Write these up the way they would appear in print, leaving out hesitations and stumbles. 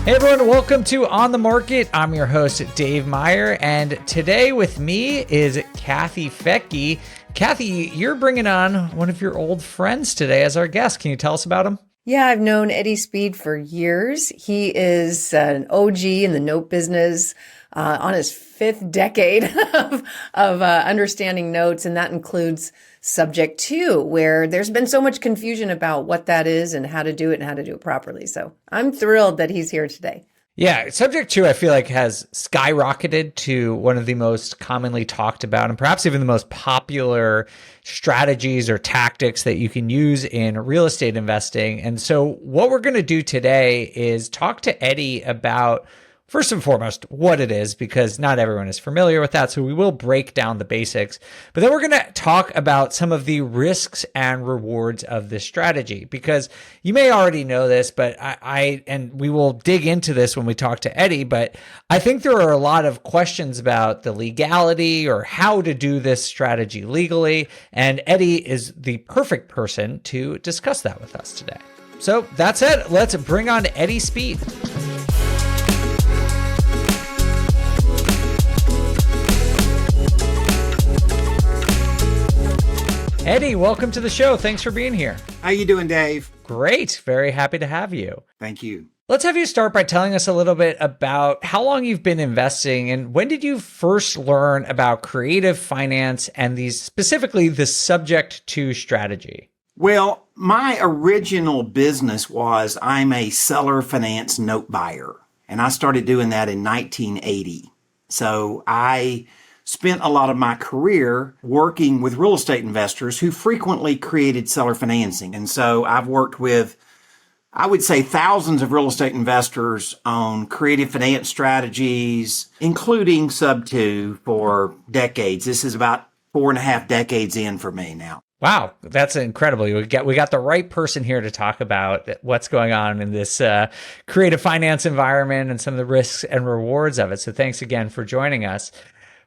Hey everyone, welcome to On the Market. I'm your host, Dave Meyer, and today with me is Kathy Fettke. Kathy, you're bringing on one of your old friends today as our guest. Can you tell us about him? Yeah, I've known Eddie Speed for years. He is an OG in the note business, on his fifth decade of understanding notes, and that includes subject to, where there's been so much confusion about what that is and how to do it and how to do it properly. So I'm thrilled that he's here today. Yeah, subject to, I feel like, has skyrocketed to one of the most commonly talked about and perhaps even the most popular strategies or tactics that you can use in real estate investing. And so what we're going to do today is talk to Eddie about, first and foremost, what it is, because not everyone is familiar with that. So we will break down the basics, but then we're going to talk about some of the risks and rewards of this strategy, because you may already know this, but and we will dig into this when we talk to Eddie, but I think there are a lot of questions about the legality or how to do this strategy legally. And Eddie is the perfect person to discuss that with us today. So that's it. Let's bring on Eddie Speed. Eddie, welcome to the show. Thanks for being here. How you doing, Dave? Great. Very happy to have you. Thank you. Let's have you start by telling us a little bit about how long you've been investing and when did you first learn about creative finance and specifically the subject to strategy? Well, my original business was I'm a seller finance note buyer, and I started doing that in 1980. So I spent a lot of my career working with real estate investors who frequently created seller financing. And so I've worked with, I would say, thousands of real estate investors on creative finance strategies, including sub-2 for decades. This is about 4.5 decades in for me now. Wow, that's incredible. We got the right person here to talk about what's going on in this creative finance environment and some of the risks and rewards of it. So thanks again for joining us.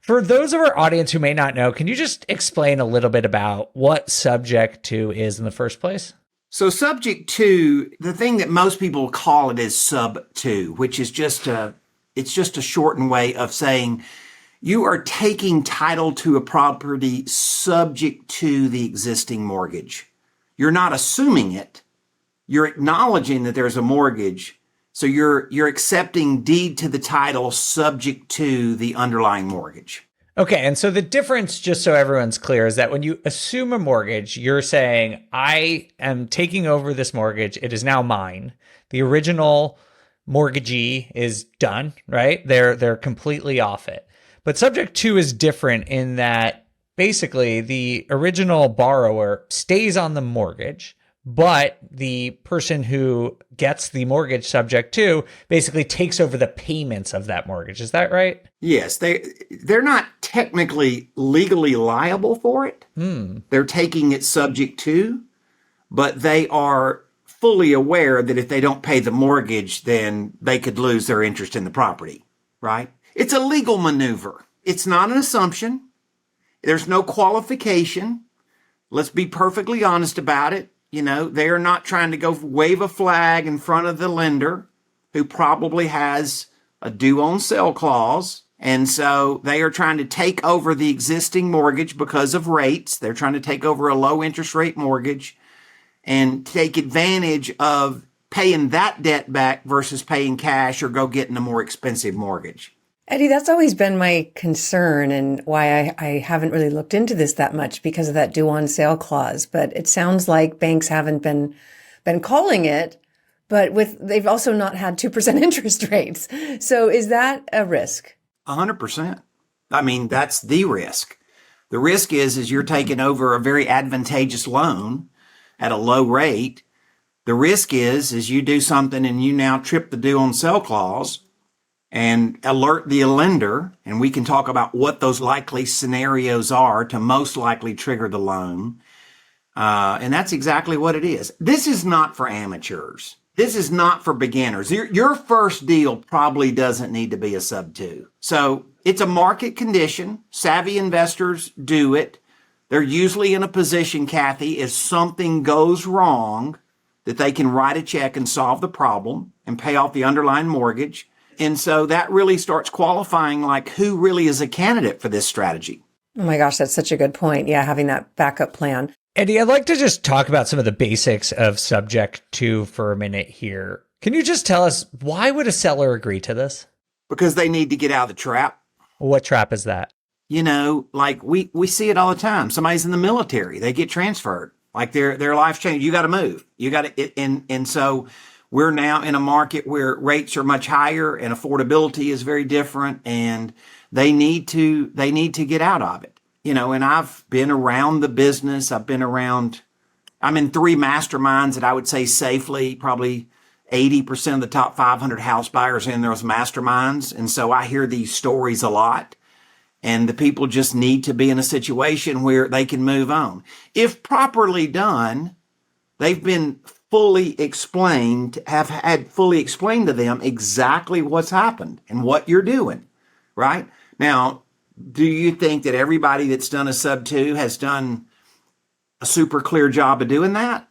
For those of our audience who may not know, can you just explain a little bit about what subject to is in the first place? So subject to, the thing that most people call it is sub-2, which is it's just a shortened way of saying you are taking title to a property subject to the existing mortgage. You're not assuming it. You're acknowledging that there's a mortgage. So you're accepting deed to the title subject to the underlying mortgage. Okay, and so the difference, just so everyone's clear, is that when you assume a mortgage, you're saying, I am taking over this mortgage. It is now mine. The original mortgagee is done, right? They're completely off it. But subject to is different in that basically the original borrower stays on the mortgage, but the person who gets the mortgage subject to basically takes over the payments of that mortgage. Is that right? Yes, they're not technically legally liable for it. They're taking it subject to, but they are fully aware that if they don't pay the mortgage, then they could lose their interest in the property, right? It's a legal maneuver. It's not an assumption. There's no qualification. Let's be perfectly honest about it. You know, they are not trying to go wave a flag in front of the lender who probably has a due on sale clause. And so they are trying to take over the existing mortgage because of rates. They're trying to take over a low interest rate mortgage and take advantage of paying that debt back versus paying cash or go getting a more expensive mortgage. Eddie, that's always been my concern and why I haven't really looked into this that much because of that due on sale clause. But it sounds like banks haven't been calling it, but they've also not had 2% interest rates. So is that a risk? 100%. I mean, that's the risk. The risk is you're taking over a very advantageous loan at a low rate. The risk is you do something and you now trip the due on sale clause and alert the lender, and we can talk about what those likely scenarios are to most likely trigger the loan. And that's exactly what it is. This is not for amateurs. This is not for beginners. Your first deal probably doesn't need to be a sub-2. So it's a market condition. Savvy investors do it. They're usually in a position, Kathy, if something goes wrong, that they can write a check and solve the problem and pay off the underlying mortgage. And so that really starts qualifying like who really is a candidate for this strategy. Oh my gosh, that's such a good point. Yeah, having that backup plan. Eddie, I'd like to just talk about some of the basics of subject to for a minute here. Can you just tell us, why would a seller agree to this? Because they need to get out of the trap. What trap is that? You know, like we see it all the time. Somebody's in the military, they get transferred. Like their life's changed. You got to move. You got to, and so we're now in a market where rates are much higher and affordability is very different, and they need to get out of it. You know, and I've been around the business. I'm in 3 masterminds that I would say safely, probably 80% of the top 500 house buyers in those masterminds. And so I hear these stories a lot. And the people just need to be in a situation where they can move on. If properly done, they've been fully explained, have had fully explained to them exactly what's happened and what you're doing, right? Now, do you think that everybody that's done a sub 2 has done a super clear job of doing that?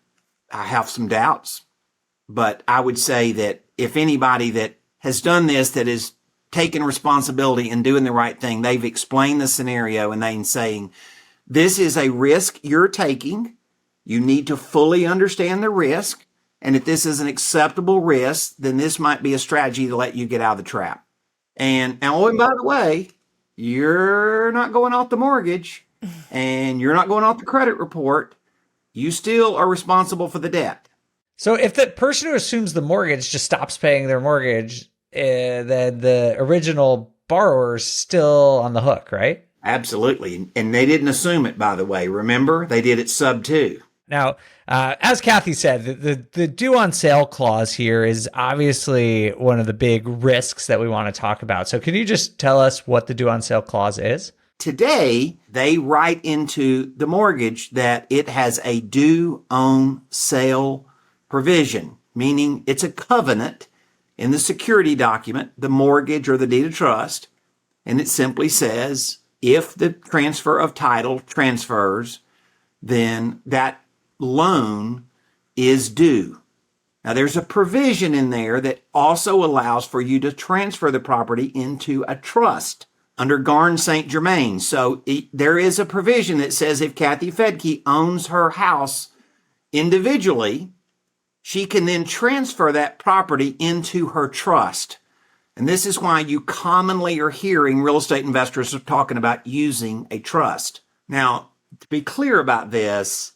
I have some doubts, but I would say that if anybody that has done this, that is taking responsibility and doing the right thing, they've explained the scenario and they're saying, this is a risk you're taking. You need to fully understand the risk. And if this is an acceptable risk, then this might be a strategy to let you get out of the trap. And oh, and by the way, you're not going off the mortgage and you're not going off the credit report. You still are responsible for the debt. So if the person who assumes the mortgage just stops paying their mortgage, then the original borrower's still on the hook, right? Absolutely. And they didn't assume it, by the way. Remember, they did it sub 2. Now, as Kathy said, the due on sale clause here is obviously one of the big risks that we want to talk about. So can you just tell us what the due on sale clause is? Today, they write into the mortgage that it has a due on sale provision, meaning it's a covenant in the security document, the mortgage or the deed of trust, and it simply says if the transfer of title transfers, then that loan is due. Now, there's a provision in there that also allows for you to transfer the property into a trust under Garn St. Germain. So there is a provision that says if Kathy Fedke owns her house individually, she can then transfer that property into her trust. And this is why you commonly are hearing real estate investors talking about using a trust. Now, to be clear about this,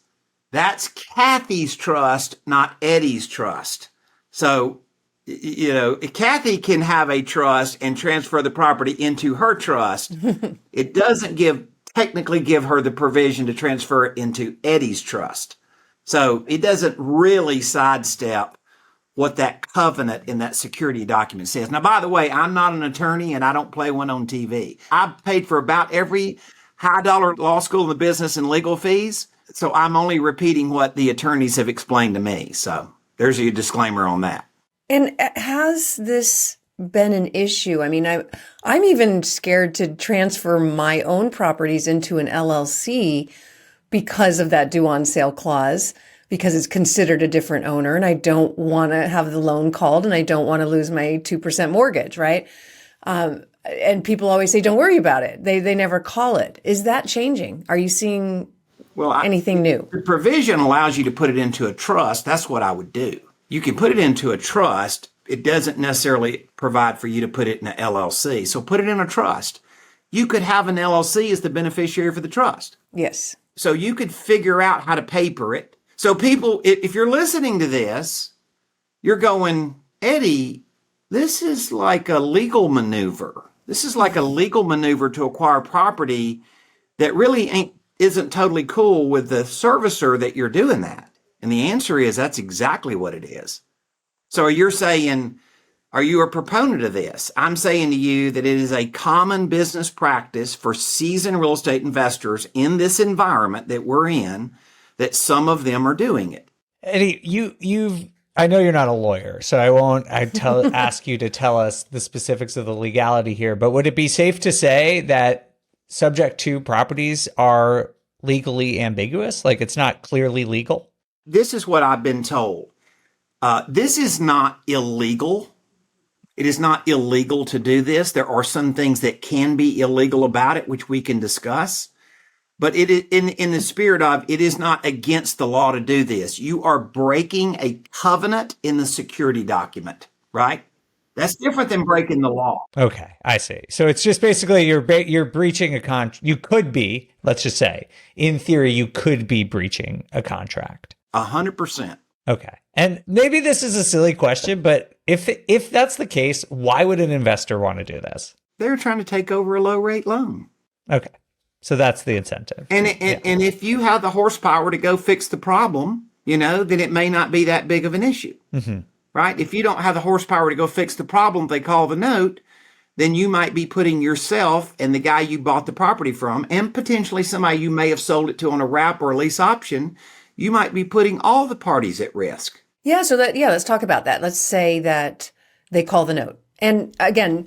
that's Kathy's trust, not Eddie's trust. So, you know, Kathy can have a trust and transfer the property into her trust. It doesn't technically give her the provision to transfer it into Eddie's trust. So it doesn't really sidestep what that covenant in that security document says. Now, by the way, I'm not an attorney and I don't play one on TV. I've paid for about every high dollar law school in the business and legal fees. So I'm only repeating what the attorneys have explained to me. So there's your disclaimer on that. And has this been an issue? I mean, I'm even scared to transfer my own properties into an LLC because of that due on sale clause, because it's considered a different owner and I don't want to have the loan called and I don't want to lose my 2% mortgage, right? And people always say, don't worry about it. They never call it. Is that changing? Are you seeing anything new? The provision allows you to put it into a trust. That's what I would do. You can put it into a trust. It doesn't necessarily provide for you to put it in an LLC. So put it in a trust. You could have an LLC as the beneficiary for the trust. Yes. So you could figure out how to paper it. So people, if you're listening to this, you're going, Eddie, this is like a legal maneuver. This is like a legal maneuver to acquire property that really isn't totally cool with the servicer that you're doing that. And the answer is that's exactly what it is. So you're saying, are you a proponent of this? I'm saying to you that it is a common business practice for seasoned real estate investors in this environment that we're in, that some of them are doing it. Eddie, I know you're not a lawyer, so I won't ask you to tell us the specifics of the legality here, but would it be safe to say that subject to properties are legally ambiguous? Like it's not clearly legal? This is what I've been told. This is not illegal. It is not illegal to do this. There are some things that can be illegal about it, which we can discuss. But it is in the spirit of it is not against the law to do this. You are breaking a covenant in the security document, right? That's different than breaking the law. Okay, I see. So it's just basically you're breaching a contract. You could be, let's just say, in theory, you could be breaching a contract. 100%. Okay. And maybe this is a silly question, but if that's the case, why would an investor want to do this? They're trying to take over a low rate loan. Okay. So that's the incentive. And if you have the horsepower to go fix the problem, then it may not be that big of an issue, right? If you don't have the horsepower to go fix the problem, they call the note, then you might be putting yourself and the guy you bought the property from, and potentially somebody you may have sold it to on a wrap or a lease option, you might be putting all the parties at risk. Yeah. So let's talk about that. Let's say that they call the note. And again,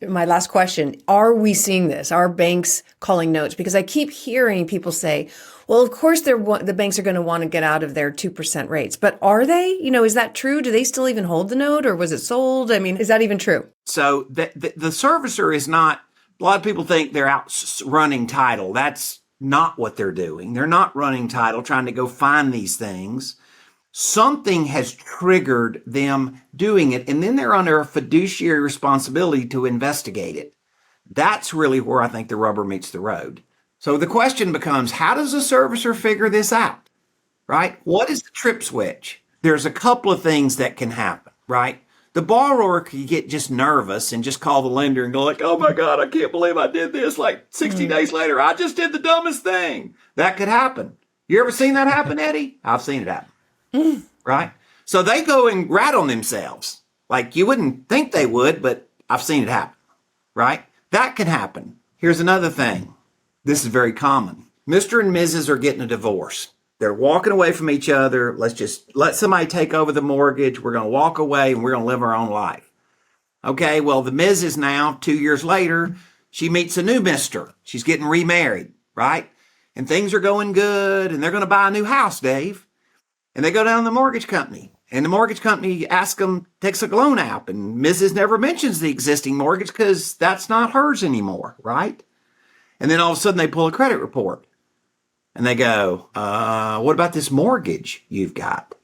my last question, are we seeing this? Are banks calling notes? Because I keep hearing people say, well, of course the banks are going to want to get out of their 2% rates. But are they? Is that true? Do they still even hold the note, or was it sold? I mean, is that even true? So the servicer is not, a lot of people think they're out running title. That's not what they're doing. They're not running title, trying to go find these things. Something has triggered them doing it, and then they're under a fiduciary responsibility to investigate it. That's really where I think the rubber meets the road. So the question becomes, how does a servicer figure this out, right? What is the trip switch? There's a couple of things that can happen, right? The borrower could get just nervous and just call the lender and go like, oh my God, I can't believe I did this. Like 60 days later, I just did the dumbest thing. That could happen. You ever seen that happen, Eddie? I've seen it happen. Right? So they go and rat on themselves. Like you wouldn't think they would, but I've seen it happen. Right? That can happen. Here's another thing. This is very common. Mr. and Mrs. are getting a divorce. They're walking away from each other. Let's just let somebody take over the mortgage. We're going to walk away and we're going to live our own life. Okay, well, the Mrs. now, 2 years later, she meets a new Mr. She's getting remarried, right? And things are going good and they're going to buy a new house, Dave. And they go down to the mortgage company, and the mortgage company asks them, takes a loan out, and Mrs. never mentions the existing mortgage because that's not hers anymore, right? And then all of a sudden they pull a credit report and they go, what about this mortgage you've got?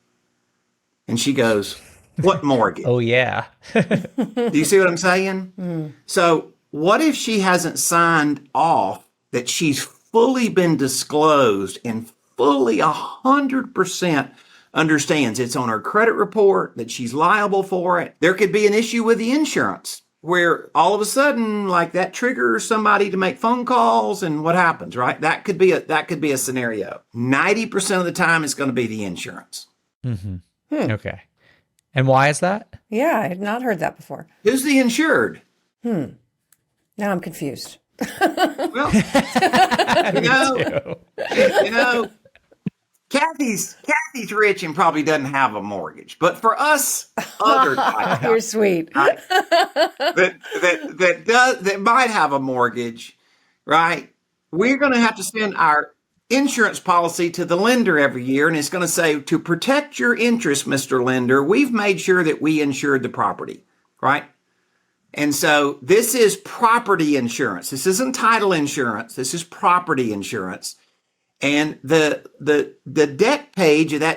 And she goes, what mortgage? Oh, yeah. Do you see what I'm saying? So what if she hasn't signed off that she's fully been disclosed and fully 100% understands it's on her credit report, that she's liable for it? There could be an issue with the insurance where all of a sudden, like that triggers somebody to make phone calls, and what happens, right? That could be a scenario. 90% of the time, it's going to be the insurance. Okay. And why is that? Yeah, I had not heard that before. Who's the insured? Now I'm confused. Well, you know, Kathy's rich and probably doesn't have a mortgage, but for us other types, You're sweet. right, that might have a mortgage, right? We're going to have to send our insurance policy to the lender every year, and it's going to say, to protect your interest, Mr. Lender, we've made sure that we insured the property, right? And so this is property insurance. This isn't title insurance. This is property insurance. And the deck page of that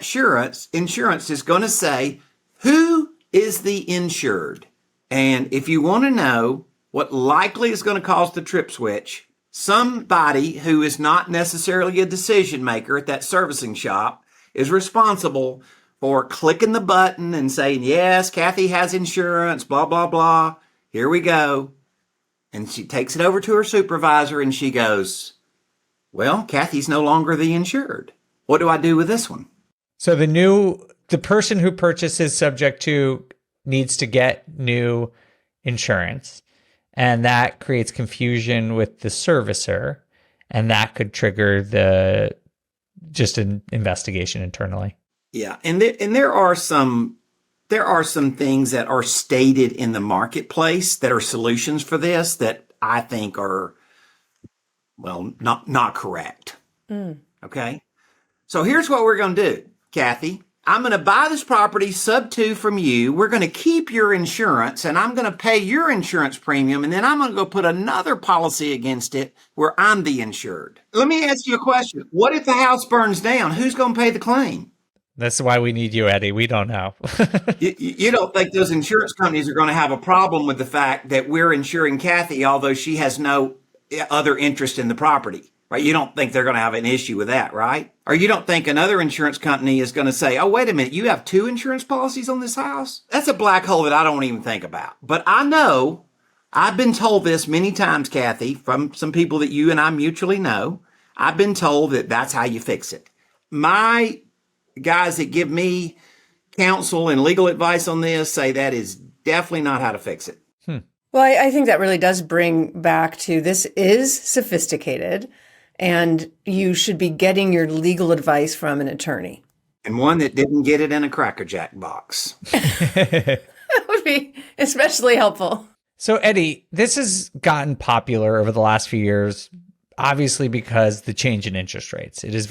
insurance is going to say, who is the insured? And if you want to know what likely is going to cause the trip switch, somebody who is not necessarily a decision maker at that servicing shop is responsible for clicking the button and saying, yes, Kathy has insurance, blah, blah, blah. Here we go. And she takes it over to her supervisor and she goes, well, Kathy's no longer the insured. What do I do with this one? So the person who purchases subject to needs to get new insurance, and that creates confusion with the servicer, and that could trigger just an investigation internally. Yeah, and there are some things that are stated in the marketplace that are solutions for this that I think are, well, not correct. Okay. So here's what we're going to do, Kathy. I'm going to buy this property sub 2 from you. We're going to keep your insurance and I'm going to pay your insurance premium. And then I'm going to go put another policy against it where I'm the insured. Let me ask you a question. What if the house burns down? Who's going to pay the claim? That's why we need you, Eddie. We don't know. You don't think those insurance companies are going to have a problem with the fact that we're insuring Kathy, although she has no other interest in the property, right? You don't think they're going to have an issue with that, right? Or you don't think another insurance company is going to say, oh, wait a minute, you have 2 insurance policies on this house? That's a black hole that I don't even think about. But I know, I've been told this many times, Kathy, from some people that you and I mutually know. I've been told that that's how you fix it. My guys that give me counsel and legal advice on this say that is definitely not how to fix it. Well, I think that really does bring back to this is sophisticated, and you should be getting your legal advice from an attorney. And one that didn't get it in a Cracker Jack box. That would be especially helpful. So, Eddie, this has gotten popular over the last few years, obviously because the change in interest rates. It is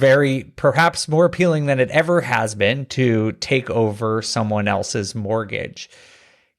perhaps more appealing than it ever has been to take over someone else's mortgage.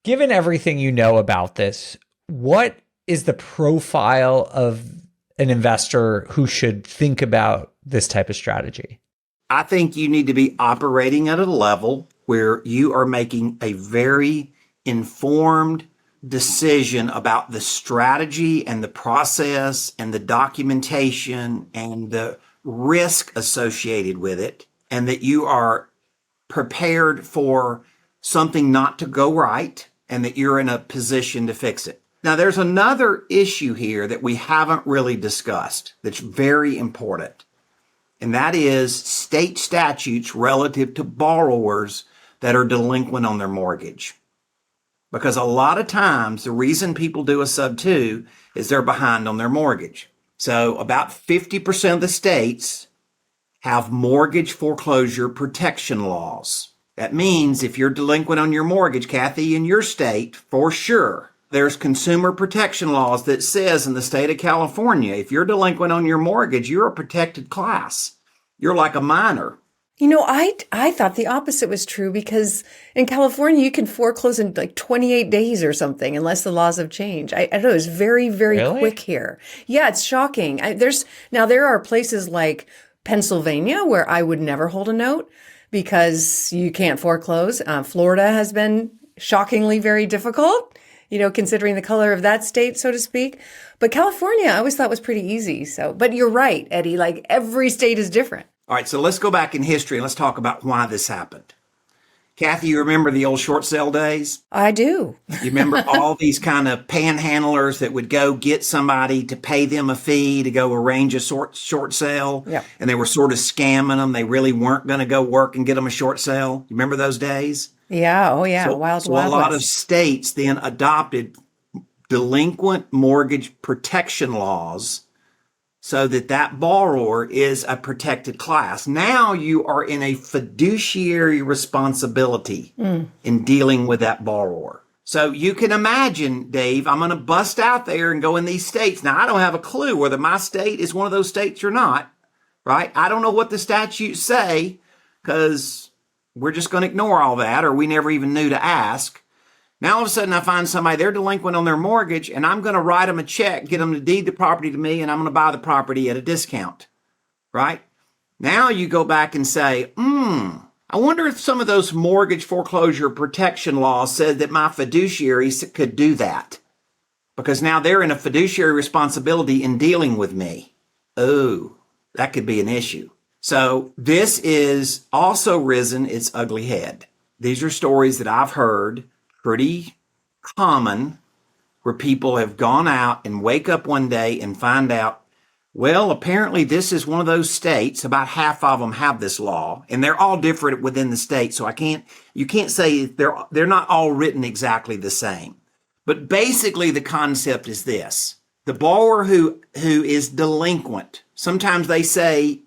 Given everything you know about this, what is the profile of an investor who should think about this type of strategy? I think you need to be operating at a level where you are making a very informed decision about the strategy and the process and the documentation and the risk associated with it, and that you are prepared for something not to go right and that you're in a position to fix it. Now, there's another issue here that we haven't really discussed that's very important, and that is state statutes relative to borrowers that are delinquent on their mortgage. Because a lot of times the reason people do a sub 2 is they're behind on their mortgage. So about 50% of the states have mortgage foreclosure protection laws. That means if you're delinquent on your mortgage, Kathy, in your state, for sure, there's consumer protection laws that says in the state of California, if you're delinquent on your mortgage, you're a protected class. You're like a minor. You know, I thought the opposite was true because in California, you can foreclose in like 28 days or something, unless the laws have changed. I don't know. It's very, very quick here. Yeah, it's shocking. There are places like Pennsylvania where I would never hold a note because you can't foreclose. Florida has been shockingly very difficult, considering the color of that state, so to speak. But California, I always thought was pretty easy. But you're right, Eddie, like every state is different. All right, so let's go back in history and let's talk about why this happened. Kathy, you remember the old short sale days? I do. You remember all these kind of panhandlers that would go get somebody to pay them a fee to go arrange a short sale? Yeah. And they were sort of scamming them. They really weren't going to go work and get them a short sale. You remember those days? Yeah. Oh, yeah. So Wild a lot of states then adopted delinquent mortgage protection laws so that borrower is a protected class. Now you are in a fiduciary responsibility in dealing with that borrower. So you can imagine, Dave, I'm going to bust out there and go in these states. Now, I don't have a clue whether my state is one of those states or not, right? I don't know what the statutes say because we're just going to ignore all that, or we never even knew to ask. Now, all of a sudden, I find somebody, they're delinquent on their mortgage, and I'm going to write them a check, get them to deed the property to me, and I'm going to buy the property at a discount, right? Now you go back and say, I wonder if some of those mortgage foreclosure protection laws said that my fiduciaries could do that. Because now they're in a fiduciary responsibility in dealing with me. Oh, that could be an issue. So this is also risen its ugly head. These are stories that I've heard, pretty common, where people have gone out and wake up one day and find out, well, apparently this is one of those states, about half of them have this law, and they're all different within the state. So you can't say they're not all written exactly the same. But basically the concept is this: the borrower who is delinquent, sometimes they say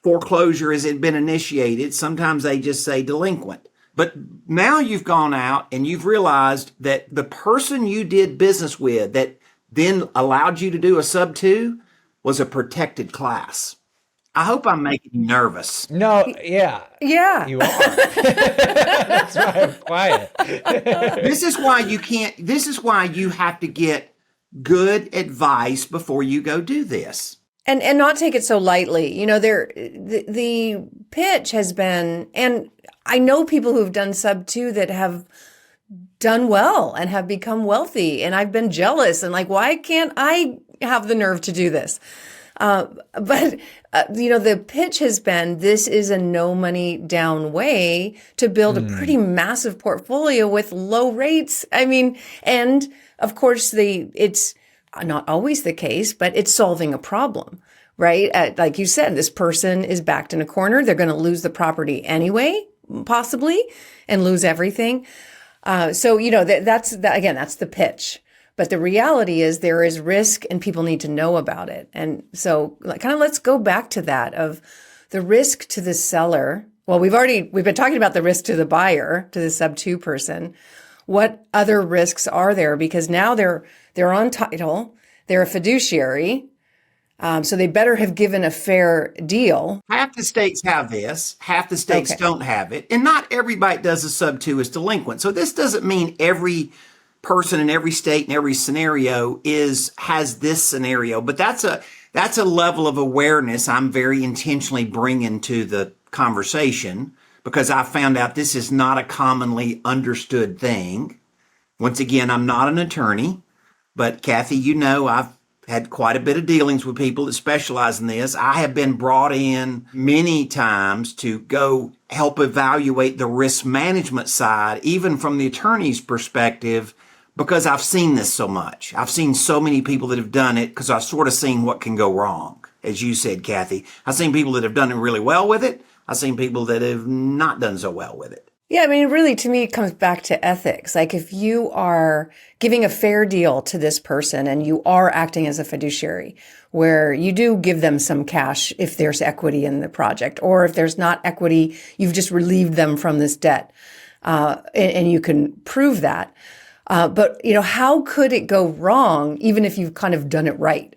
foreclosure has been initiated, sometimes they just say delinquent. But now you've gone out and you've realized that the person you did business with that then allowed you to do a sub 2 was a protected class. I hope I'm making you nervous. No, yeah, Yeah. you are. That's why I'm quiet. This is why you have to get good advice before you go do this. And not take it so lightly. The pitch has been, and I know people who've done sub 2 that have done well and have become wealthy, and I've been jealous and like, why can't I have the nerve to do this? The pitch has been, this is a no money down way to build a pretty massive portfolio with low rates. I mean, and of course it's not always the case, but it's solving a problem, right? Like you said, this person is backed in a corner. They're going to lose the property anyway, possibly, and lose everything. That's the pitch. But the reality is there is risk and people need to know about it. And so kind of let's go back to that of the risk to the seller. Well, we've been talking about the risk to the buyer, to the sub 2 person. What other risks are there? Because now they're on title, they're a fiduciary, so they better have given a fair deal. Half the states have this, half the states don't have it, and not everybody that does a sub 2 is delinquent. So this doesn't mean every person in every state in every scenario has this scenario, but that's a level of awareness I'm very intentionally bringing to the conversation, because I found out this is not a commonly understood thing. Once again, I'm not an attorney, but Kathy, I've had quite a bit of dealings with people that specialize in this. I have been brought in many times to go help evaluate the risk management side, even from the attorney's perspective, because I've seen this so much. I've seen so many people that have done it because I've sort of seen what can go wrong. As you said, Kathy, I've seen people that have done it really well with it. I've seen people that have not done so well with it. Yeah, I mean, really, to me, it comes back to ethics. Like if you are giving a fair deal to this person and you are acting as a fiduciary, where you do give them some cash if there's equity in the project, or if there's not equity, you've just relieved them from this debt, and you can prove that. But how could it go wrong, even if you've kind of done it right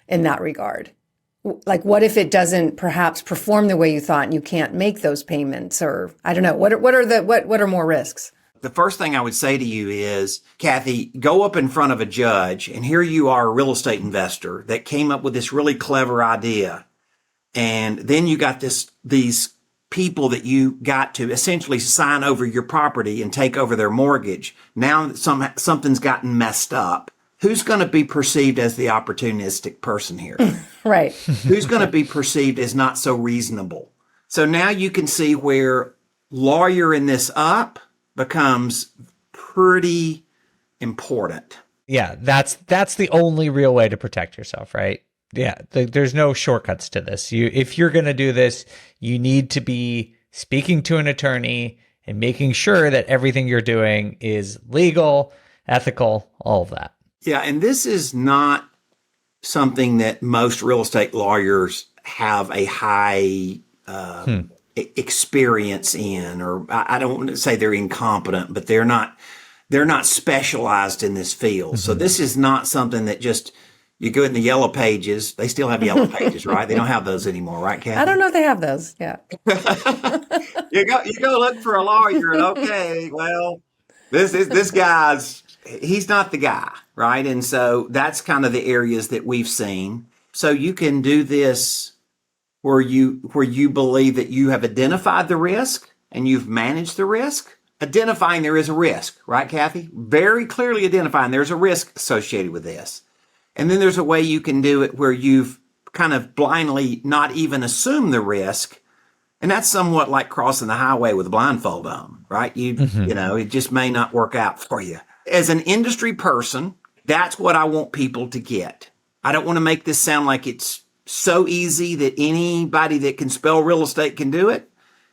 in that regard? Like, what if it doesn't perhaps perform the way you thought and you can't make those payments? Or I don't know. What are more risks? The first thing I would say to you is, Kathy, go up in front of a judge, and here you are, a real estate investor that came up with this really clever idea. And then you got these people that you got to essentially sign over your property and take over their mortgage. Now something's gotten messed up. Who's going to be perceived as the opportunistic person here? Right. Who's going to be perceived as not so reasonable? So now you can see where lawyering this up becomes pretty important. Yeah, that's the only real way to protect yourself, right? Yeah, there's no shortcuts to this. If you're going to do this, you need to be speaking to an attorney and making sure that everything you're doing is legal, ethical, all of that. Yeah, and this is not something that most real estate lawyers have a high experience in, or I don't want to say they're incompetent, but they're not specialized in this field. So this is not something that just you go in the yellow pages. They still have yellow pages, right? They don't have those anymore, right, Kathy? I don't know if they have those. Yeah. You go look for a lawyer, and okay, well, this guy's he's not the guy, right? And so that's kind of the areas that we've seen. So you can do this where you believe that you have identified the risk and you've managed the risk. Identifying there is a risk, right, Kathy? Very clearly identifying there's a risk associated with this. And then there's a way you can do it where you've kind of blindly not even assumed the risk. And that's somewhat like crossing the highway with a blindfold on, right? It just may not work out for you. As an industry person, that's what I want people to get. I don't want to make this sound like it's so easy that anybody that can spell real estate can do it.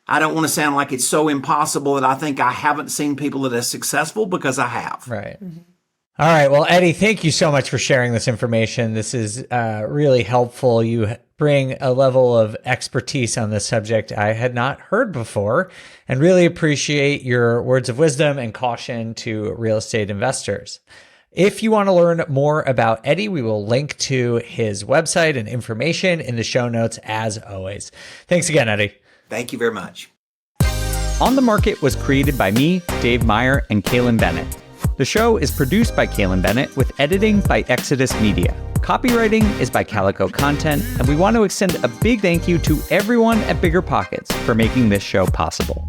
I don't want to sound like it's so impossible that I think I haven't seen people that are successful, because I have. Right. All right. Well, Eddie, thank you so much for sharing this information. This is really helpful. You bring a level of expertise on this subject I had not heard before, and really appreciate your words of wisdom and caution to real estate investors. If you want to learn more about Eddie, we will link to his website and information in the show notes as always. Thanks again, Eddie. Thank you very much. On the Market was created by me, Dave Meyer, and Kaylin Bennett. The show is produced by Kaylin Bennett with editing by Exodus Media. Copywriting is by Calico Content, and we want to extend a big thank you to everyone at BiggerPockets for making this show possible.